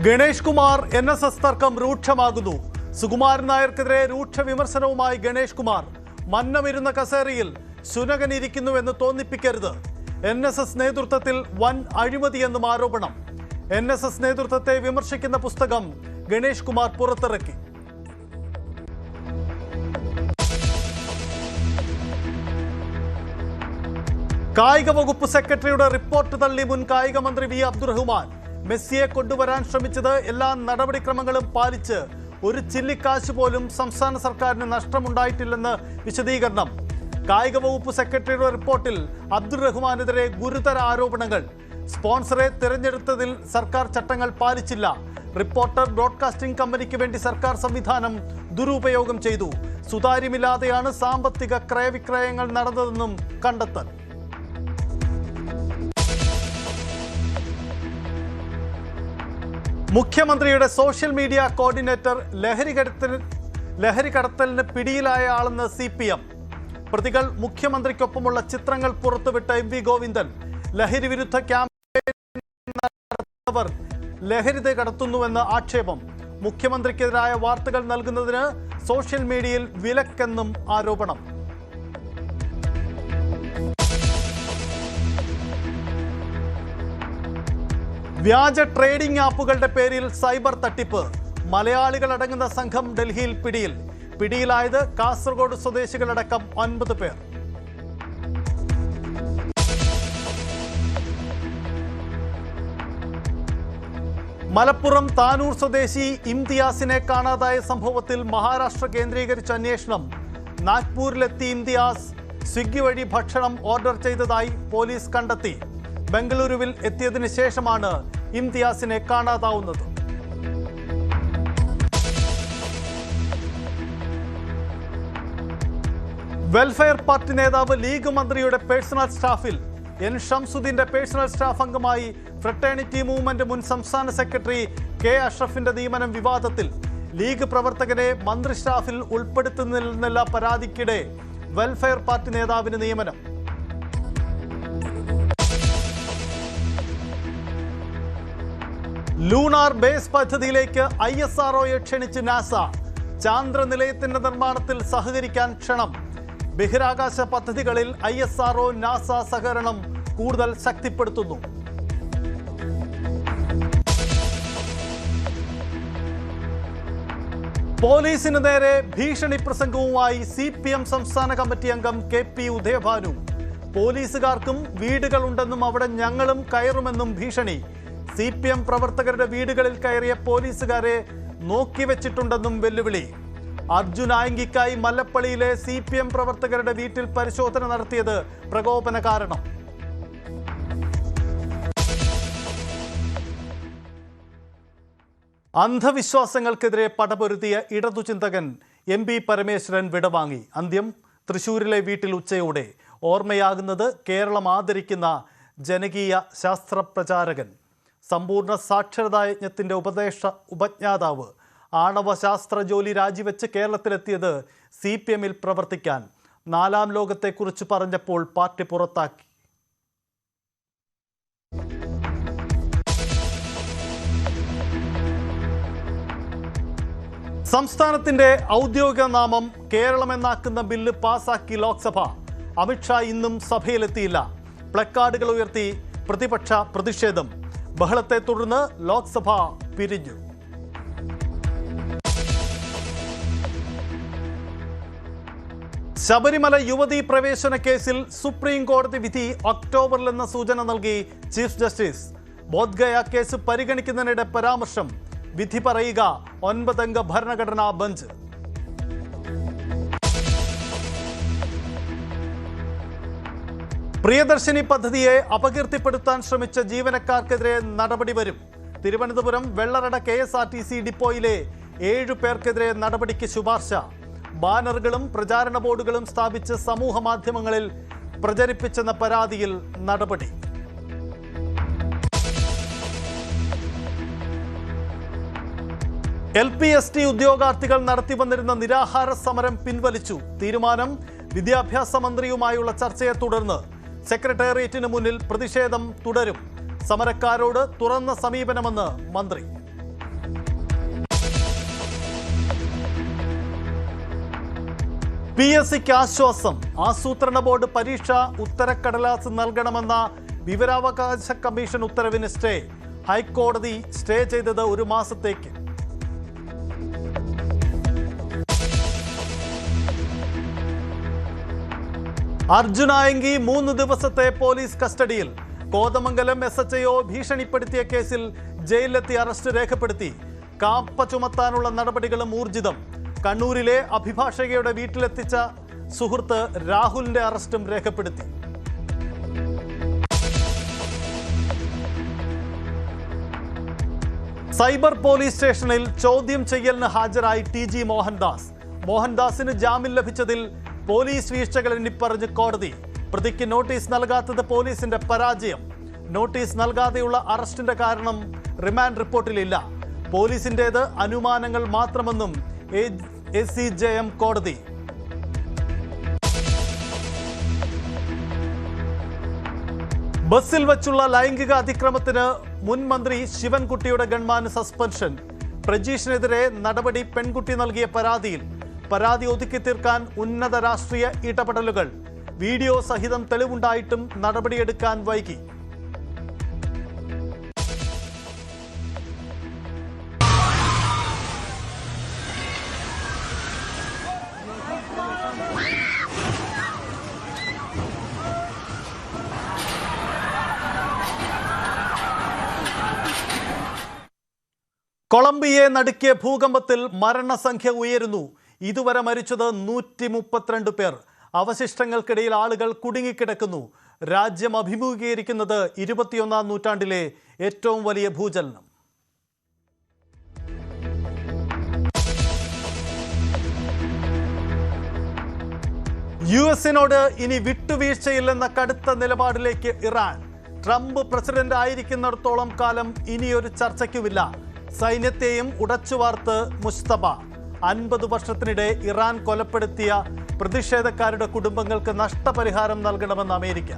Ganesh Kumar NSS തർക്കം രൂക്ഷമാകുന്നു. സുകുമാരൻ നായർക്കെതിരെ രൂക്ഷ വിമർശനവുമായി ഗണേഷ് കുമാർ. മന്നമിരുന്ന കസേരയിൽ ശുനകനിരിക്കുന്നുവെന്ന് തോന്നിപ്പിക്കരുത്. NSS നേതൃത്വത്തിൽ വൻ അഴിമതിയെന്നും ആരോപണം. NSS നേതൃത്വത്തെ വിമർശിക്കുന്ന പുസ്തകം ഗണേഷ് കുമാർ പുറത്തിറക്കി. കായിക വകുപ്പ് സെക്രട്ടറിയുടെ റിപ്പോർട്ട് തള്ളി മുൻ കായിക മന്ത്രി വി അബ്ദുറഹ്മാൻ. മെസ്സിയെ കൊണ്ടുവരാൻ ശ്രമിച്ചത് എല്ലാ നടപടിക്രമങ്ങളും പാലിച്ച് ഒരു ചില്ലിക്കാശ് പോലും സംസ്ഥാന സർക്കാരിന് നഷ്ടമുണ്ടായിട്ടില്ലെന്ന് വിശദീകരണം. കായിക വകുപ്പ് സെക്രട്ടറിയുടെ റിപ്പോർട്ടിൽ അബ്ദുറഹ്മാനെതിരെ ഗുരുതര ആരോപണങ്ങൾ. സ്പോൺസറെ തിരഞ്ഞെടുത്തതിൽ സർക്കാർ ചട്ടങ്ങൾ പാലിച്ചില്ല. റിപ്പോർട്ടർ ബ്രോഡ്കാസ്റ്റിംഗ് കമ്പനിക്ക് വേണ്ടി സർക്കാർ സംവിധാനം ദുരുപയോഗം ചെയ്തു. സുതാര്യമില്ലാതെയാണ് സാമ്പത്തിക ക്രയവിക്രയങ്ങൾ നടന്നതെന്നും കണ്ടെത്തൽ. മുഖ്യമന്ത്രിയുടെ സോഷ്യൽ മീഡിയ കോർഡിനേറ്റർ ലഹരി കടത്തലിന് പിടിയിലായ ആളെന്ന് CPM. പ്രതികൾ മുഖ്യമന്ത്രിക്കൊപ്പമുള്ള ചിത്രങ്ങൾ പുറത്തുവിട്ട MV ഗോവിന്ദൻ. ലഹരി വിരുദ്ധ ക്യാമ്പയിൻ നടത്തുന്നവർ ലഹരി കടത്തുന്നുവെന്ന് ആക്ഷേപം. മുഖ്യമന്ത്രിക്കെതിരായ വാർത്തകൾ നൽകുന്നതിന് സോഷ്യൽ മീഡിയയിൽ വിലക്കെന്നും ആരോപണം. വ്യാജ ട്രേഡിംഗ് ആപ്പുകളുടെ പേരിൽ സൈബർ തട്ടിപ്പ്. മലയാളികളടങ്ങുന്ന സംഘം ഡൽഹിയിൽ പിടിയിൽ. പിടിയിലായത് കാസർഗോഡ് സ്വദേശികളടക്കം 9 പേർ. മലപ്പുറം താനൂർ സ്വദേശി ഇംതിയാസിനെ കാണാതായ സംഭവത്തിൽ മഹാരാഷ്ട്ര കേന്ദ്രീകരിച്ച അന്വേഷണം. നാഗ്പൂരിലെത്തി ഇംതിയാസ് സ്വിഗ്ഗി വഴി ഭക്ഷണം ഓർഡർ ചെയ്തതായി പോലീസ് കണ്ടെത്തി. ബംഗളൂരുവിൽ എത്തിയതിനു ശേഷമാണ് ഇംതിയാസിനെ കാണാതാവുന്നത്. വെൽഫെയർ പാർട്ടി നേതാവ് ലീഗ് മന്ത്രിയുടെ പേഴ്സണൽ സ്റ്റാഫിൽ. N ഷംസുദ്ദീന്റെ പേഴ്സണൽ സ്റ്റാഫ് അംഗമായി ഫ്രട്ടേണിറ്റി മൂവ്മെന്റ് മുൻ സംസ്ഥാന സെക്രട്ടറി K അഷ്റഫിന്റെ നിയമനം വിവാദത്തിൽ. ലീഗ് പ്രവർത്തകരെ മന്ത്രി സ്റ്റാഫിൽ ഉൾപ്പെടുത്തുന്നില്ലെന്നുള്ള പരാതിക്കിടെ വെൽഫെയർ പാർട്ടി നേതാവിന് നിയമനം. ലൂണാർ ബേസ് പദ്ധതിയിലേക്ക് ISROയെ ക്ഷണിച്ച് നാസ. ചാന്ദ്രനിലയത്തിന്റെ നിർമ്മാണത്തിൽ സഹകരിക്കാൻ ക്ഷണം. ബഹിരാകാശ പദ്ധതികളിൽ ISRO നാസ സഹകരണം കൂടുതൽ ശക്തിപ്പെടുത്തുന്നു. പോലീസിന് നേരെ ഭീഷണി പ്രസംഗവുമായി CPM സംസ്ഥാന കമ്മിറ്റി അംഗം KP ഉദയഭാനു. പോലീസുകാർക്കും വീടുകളുണ്ടെന്നും അവിടെ ഞങ്ങളും കയറുമെന്നും ഭീഷണി. CPM പ്രവർത്തകരുടെ വീടുകളിൽ കയറിയ പോലീസുകാരെ നോക്കിവെച്ചിട്ടുണ്ടെന്നും വെല്ലുവിളി. അർജുൻ ആയങ്കിക്കായി മല്ലപ്പള്ളിയിലെ CPM പ്രവർത്തകരുടെ വീട്ടിൽ പരിശോധന നടത്തിയത് പ്രകോപന കാരണം. അന്ധവിശ്വാസങ്ങൾക്കെതിരെ പടപൊരുത്തിയ ഇടതുചിന്തകൻ MB പരമേശ്വരൻ വിടവാങ്ങി. അന്ത്യം തൃശൂരിലെ വീട്ടിൽ ഉച്ചയോടെ. ഓർമ്മയാകുന്നത് കേരളം ആദരിക്കുന്ന ജനകീയ ശാസ്ത്രപ്രചാരകൻ. സമ്പൂർണ്ണ സാക്ഷരതാ യജ്ഞത്തിൻ്റെ ഉപജ്ഞാതാവ്. ആണവ ശാസ്ത്ര ജോലി രാജിവെച്ച് കേരളത്തിലെത്തിയത് CPMൽ പ്രവർത്തിക്കാൻ. 4ാം ലോകത്തെക്കുറിച്ച് പറഞ്ഞപ്പോൾ പാർട്ടി പുറത്താക്കി. സംസ്ഥാനത്തിന്റെ ഔദ്യോഗിക നാമം കേരളമെന്നാക്കുന്ന ബില്ല് പാസാക്കി ലോക്സഭ. അമിത്ഷാ ഇന്നും സഭയിലെത്തിയില്ല. പ്ലക്കാർഡുകൾ ഉയർത്തി പ്രതിപക്ഷ പ്രതിഷേധം. ബഹളത്തെ തുടർന്ന് ലോക്സഭ പിരിഞ്ഞു. ശബരിമല യുവതീ പ്രവേശന കേസിൽ സുപ്രീം കോടതി വിധി ഒക്ടോബറിലെന്ന സൂചന നൽകി ചീഫ് ജസ്റ്റിസ്. ബോധ്ഗയ കേസ് പരിഗണിക്കുന്നതിനിടെ പരാമർശം. വിധി പറയുക 9-അംഗ ഭരണഘടനാ ബെഞ്ച്. പ്രിയദർശിനി പദ്ധതിയെ അപകീർത്തിപ്പെടുത്താൻ ശ്രമിച്ച ജീവനക്കാർക്കെതിരെ നടപടി വരും. തിരുവനന്തപുരം വെള്ളറട KSRTC ഡിപ്പോയിലെ 7 പേർക്കെതിരെ നടപടിക്ക് ശുപാർശ. ബാനറുകളും പ്രചാരണ ബോർഡുകളും സ്ഥാപിച്ച് സമൂഹ മാധ്യമങ്ങളിൽ പ്രചരിപ്പിച്ചെന്ന പരാതിയിൽ നടപടി. LPST ഉദ്യോഗാർത്ഥികൾ നടത്തി വന്നിരുന്ന നിരാഹാര സമരം പിൻവലിച്ചു. തീരുമാനം വിദ്യാഭ്യാസ മന്ത്രിയുമായുള്ള ചർച്ചയെ തുടർന്ന്. സെക്രട്ടേറിയറ്റിന് മുന്നിൽ പ്രതിഷേധം തുടരും. സമരക്കാരോട് തുറന്ന സമീപനമെന്ന് മന്ത്രി. PSCക്ക് ആശ്വാസം. ആസൂത്രണ ബോർഡ് പരീക്ഷ ഉത്തരക്കടലാസ് നൽകണമെന്ന വിവരാവകാശ കമ്മീഷൻ ഉത്തരവിന് സ്റ്റേ. ഹൈക്കോടതി സ്റ്റേ ചെയ്തത് 1 മാസത്തേക്ക്. അർജുനായങ്കി 3 ദിവസത്തെ പോലീസ് കസ്റ്റഡിയിൽ. കോതമംഗലം SHO ഭീഷണിപ്പെടുത്തിയ കേസിൽ ജയിലിലെത്തി അറസ്റ്റ് രേഖപ്പെടുത്തി. കാപ്പ ചുമത്താനുള്ള നടപടികളും ഊർജിതം. കണ്ണൂരിലെ അഭിഭാഷകയുടെ വീട്ടിലെത്തിച്ച സുഹൃത്ത് രാഹുലിന്റെ അറസ്റ്റും രേഖപ്പെടുത്തി. സൈബർ പോലീസ് സ്റ്റേഷനിൽ ചോദ്യം ചെയ്യലിന് ഹാജരായി TG മോഹൻദാസ്. മോഹൻദാസിന് ജാമ്യം ലഭിച്ചതിൽ പോലീസ് വീഴ്ചകൾ എണ്ണിപ്പറഞ്ഞ് കോടതി. പ്രതിക്ക് നോട്ടീസ് നൽകാത്തത് പോലീസിന്റെ പരാജയം. നോട്ടീസ് നൽകാതെയുള്ള അറസ്റ്റിന്റെ കാരണം റിമാൻഡ് റിപ്പോർട്ടിലില്ല. പോലീസിന്റേത് അനുമാനങ്ങൾ മാത്രമെന്നും ACJM കോടതി. ബസ്സിൽ വച്ചുള്ള ലൈംഗിക അതിക്രമത്തിന് മുൻ മന്ത്രി ശിവൻകുട്ടിയുടെ ഗൺമാന് സസ്പെൻഷൻ. പ്രജീഷിനെതിരെ നടപടി. പെൺകുട്ടി നൽകിയ പരാതി ഒതുക്കി തീർക്കാൻ ഉന്നത രാഷ്ട്രീയ ഇടപെടലുകൾ. വീഡിയോ സഹിതം തെളിവുണ്ടായിട്ടും നടപടിയെടുക്കാൻ വൈകി. കൊളംബിയയെ നടുക്കിയ ഭൂകമ്പത്തിൽ മരണസംഖ്യ ഉയരുന്നു. ഇതുവരെ മരിച്ചത് 132 പേർ. അവശിഷ്ടങ്ങൾക്കിടയിൽ ആളുകൾ കുടുങ്ങിക്കിടക്കുന്നു. രാജ്യം അഭിമുഖീകരിക്കുന്നത് 21ാം നൂറ്റാണ്ടിലെ ഏറ്റവും വലിയ ഭൂചലനം. US-നോട് ഇനി വിട്ടുവീഴ്ചയില്ലെന്ന കടുത്ത നിലപാടിലേക്ക് ഇറാൻ. ട്രംപ് പ്രസിഡന്റ് ആയിരിക്കുന്നിടത്തോളം കാലം ഇനിയൊരു ചർച്ചയ്ക്കുമില്ല. സൈന്യത്തെയും ഉടച്ചുവാർത്ത് മുസ്തഫ. 50 വർഷത്തിനിടെ ഇറാൻ കൊലപ്പെടുത്തിയ പ്രതിഷേധക്കാരുടെ കുടുംബങ്ങൾക്ക് നഷ്ടപരിഹാരം നൽകണമെന്ന് അമേരിക്ക.